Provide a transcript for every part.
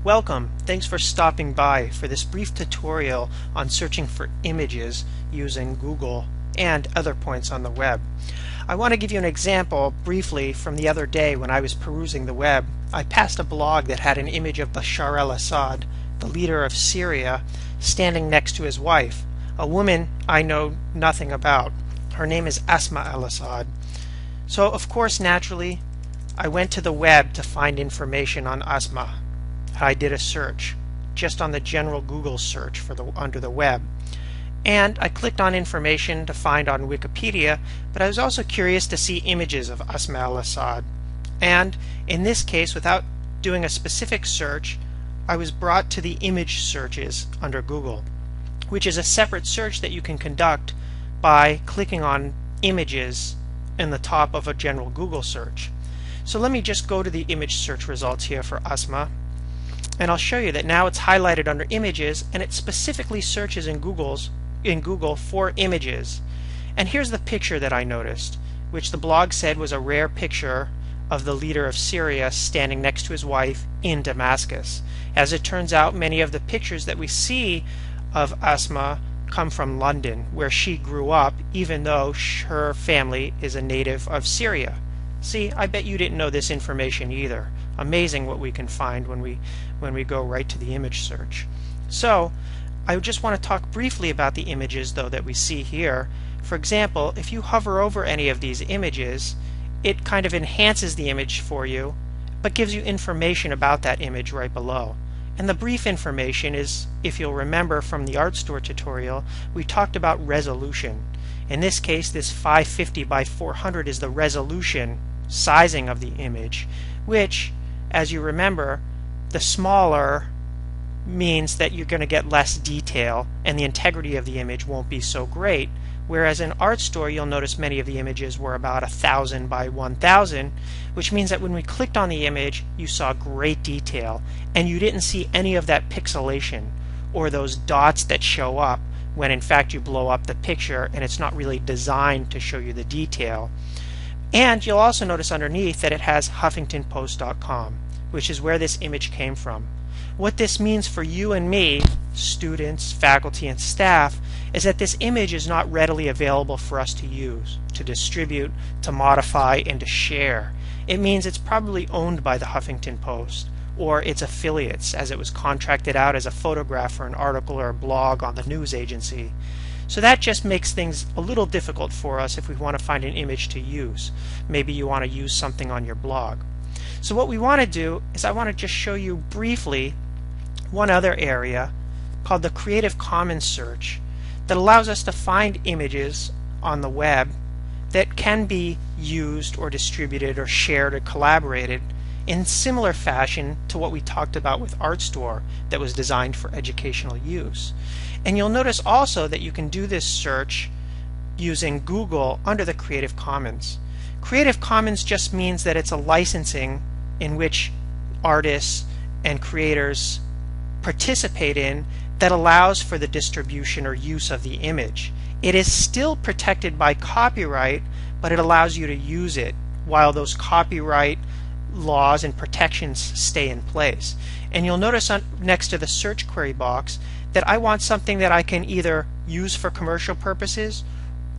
Welcome! Thanks for stopping by for this brief tutorial on searching for images using Google and other points on the web. I want to give you an example briefly from the other day when I was perusing the web. I passed a blog that had an image of Bashar al-Assad, the leader of Syria, standing next to his wife, a woman I know nothing about. Her name is Asma al-Assad. So of course, naturally, I went to the web to find information on Asma. I did a search just on the general Google search for under the web, and I clicked on information to find on Wikipedia, but I was also curious to see images of Asma al-Assad, and in this case, without doing a specific search, I was brought to the image searches under Google, which is a separate search that you can conduct by clicking on images in the top of a general Google search. So let me just go to the image search results here for Asma. And I'll show you that now it's highlighted under images, and it specifically searches in Google for images. And here's the picture that I noticed, which the blog said was a rare picture of the leader of Syria standing next to his wife in Damascus. As it turns out, many of the pictures that we see of Asma come from London, where she grew up, even though her family is a native of Syria. See, I bet you didn't know this information either. Amazing what we can find when we go right to the image search. So I just want to talk briefly about the images though that we see here. For example, if you hover over any of these images, it kind of enhances the image for you, but gives you information about that image right below. And the brief information is, if you'll remember from the ArtStore tutorial, we talked about resolution. In this case, this 550 by 400 is the resolution sizing of the image, which, as you remember, the smaller means that you're going to get less detail and the integrity of the image won't be so great. Whereas in ArtStore, you'll notice many of the images were about 1,000 by 1,000, which means that when we clicked on the image, you saw great detail, and you didn't see any of that pixelation or those dots that show up when in fact you blow up the picture and it's not really designed to show you the detail. And you'll also notice underneath that it has HuffingtonPost.com, which is where this image came from. What this means for you and me, students, faculty, and staff, is that this image is not readily available for us to use, to distribute, to modify, and to share. It means it's probably owned by the Huffington Post or its affiliates, as it was contracted out as a photograph for an article or a blog on the news agency. So that just makes things a little difficult for us if we want to find an image to use. Maybe you want to use something on your blog. So what we want to do is I want to just show you briefly one other area called the Creative Commons search that allows us to find images on the web that can be used or distributed or shared or collaborated in similar fashion to what we talked about with ArtStore that was designed for educational use. And you'll notice also that you can do this search using Google under the Creative Commons. Creative Commons just means that it's a licensing in which artists and creators participate in that allows for the distribution or use of the image. It is still protected by copyright, but it allows you to use it while those copyright laws and protections stay in place. And you'll notice next to the search query box that I want something that I can either use for commercial purposes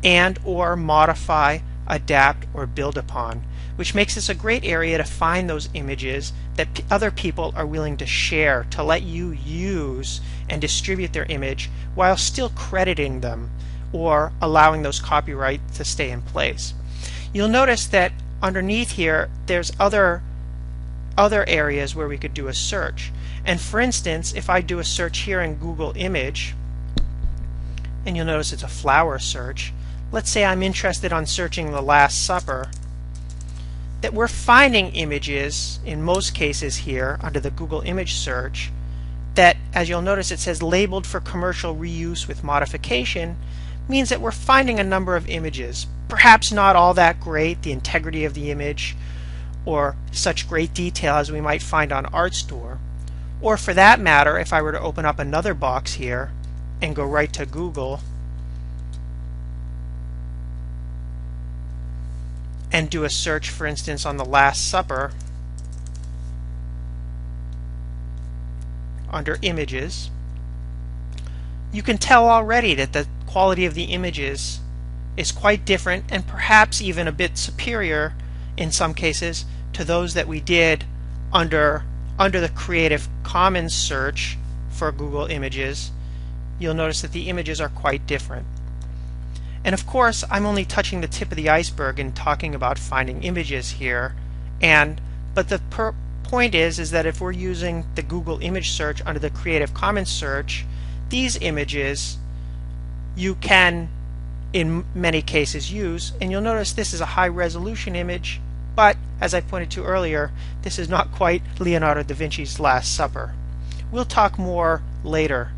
and or modify, adapt, or build upon, which makes this a great area to find those images that other people are willing to share, to let you use and distribute their image while still crediting them or allowing those copyrights to stay in place. You'll notice that underneath here there's other areas where we could do a search. And for instance, if I do a search here in Google Image, and you'll notice it's a flower search, let's say I'm interested on searching The Last Supper, that we're finding images in most cases here under the Google image search that, as you'll notice, it says labeled for commercial reuse with modification, means that we're finding a number of images, perhaps not all that great, the integrity of the image, or such great detail as we might find on ArtStore. Or for that matter, if I were to open up another box here and go right to Google and do a search, for instance, on The Last Supper, under Images, you can tell already that the quality of the images is quite different and perhaps even a bit superior in some cases to those that we did under the Creative Commons search for Google Images. You'll notice that the images are quite different. And of course, I'm only touching the tip of the iceberg in talking about finding images here. But the point is that if we're using the Google image search under the Creative Commons search, these images you can in many cases use, and you'll notice this is a high resolution image, but as I pointed to earlier, this is not quite Leonardo da Vinci's Last Supper. We'll talk more later